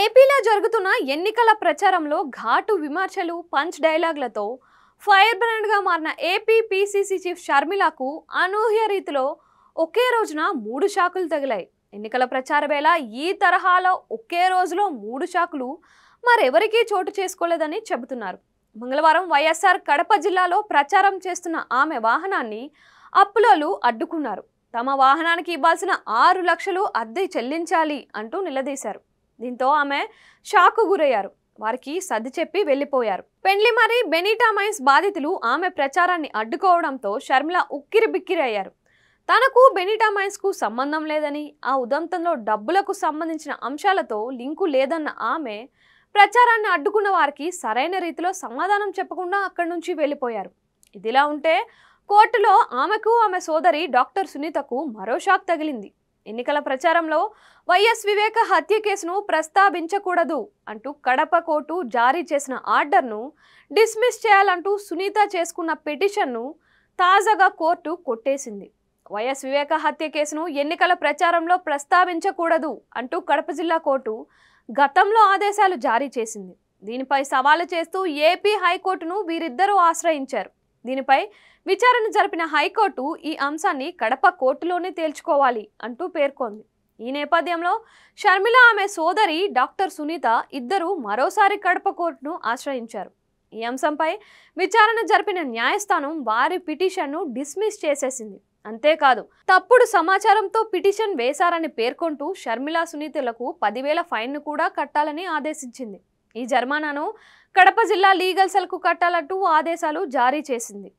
ఏపీలో జరుగుతున్న ఎన్నికల ప్రచారంలో ఘాటు విమర్శలు పంచ్ డైలాగులతో ఫైర్ బ్రాండ్గా మారిన ఏపీ పీసీసీ చీఫ్ షర్మిలకు అనూహ్య రీతిలో ఒకే రోజున 3 షాకులు తగిలాయి. ఎన్నికల ప్రచార వేళ ఈ తరహాలో ఒకే రోజులో 3 షాకులు మరెవరికీ చోటు చేసుకోలేదని చెబుతున్నారు. మంగళవారం వైఎస్ఆర్ కడప జిల్లాలో ప్రచారం చేస్తున్న ఆమె వాహనాన్ని అప్పులోలు అడ్డుకున్నారు. తమ వాహనానికి ఇవ్వాల్సిన 6 లక్షలు అద్దె చెల్లించాలి అంటూ నిలదీశారు. దీంతో ఆమె షాకు గురయ్యారు. వారికి సర్ది చెప్పి వెళ్లిపోయారు. పెండ్లిమరి బెనిటా మైన్స్ బాధితులు ఆమె ప్రచారాన్ని అడ్డుకోవడంతో షర్మిల ఉక్కిరి బిక్కిరి అయ్యారు. తనకు బెనిటా మైన్స్ కు సంబంధం లేదని, ఆ ఉదంతంలో డబ్బులకు సంబంధించిన అంశాలతో లింకు లేదన్న ఆమె ప్రచారాన్ని అడ్డుకున్న వారికి సరైన రీతిలో సమాధానం చెప్పకుండా అక్కడి నుంచి వెళ్లిపోయారు. ఇదిలా ఉంటే కోర్టులో ఆమెకు ఆమె సోదరి డాక్టర్ సునీతకు మరో షాక్ తగిలింది. ఎన్నికల ప్రచారంలో వైఎస్ వివేక హత్య కేసును ప్రస్తావించకూడదు అంటూ కడప కోర్టు జారీ చేసిన ఆర్డర్ను డిస్మిస్ చేయాలంటూ సునీత చేసుకున్న పిటిషన్ను తాజాగా కోర్టు కొట్టేసింది. వైఎస్ వివేక హత్య కేసును ఎన్నికల ప్రచారంలో ప్రస్తావించకూడదు అంటూ కడప జిల్లా కోర్టు గతంలో ఆదేశాలు జారీ చేసింది. దీనిపై సవాలు చేస్తూ ఏపీ హైకోర్టును వీరిద్దరూ ఆశ్రయించారు. దీనిపై విచారణ జరిపిన హైకోర్టు ఈ అంశాన్ని కడప కోర్టులోనే తేల్చుకోవాలి అంటూ పేర్కొంది. ఈ నేపథ్యంలో షర్మిల ఆమె సోదరి డాక్టర్ సునీత ఇద్దరు మరోసారి కడప కోర్టును ఆశ్రయించారు. ఈ అంశంపై విచారణ జరిపిన న్యాయస్థానం వారి పిటిషన్ను డిస్మిస్ చేసేసింది. అంతేకాదు, తప్పుడు సమాచారంతో పిటిషన్ వేశారని పేర్కొంటూ షర్మిల సునీతలకు 10,000 ఫైన్ను కూడా కట్టాలని ఆదేశించింది. ఈ జరిమానాను కడప జిల్లా లీగల్ సెల్కు కట్టాలంటూ ఆదేశాలు జారీ చేసింది.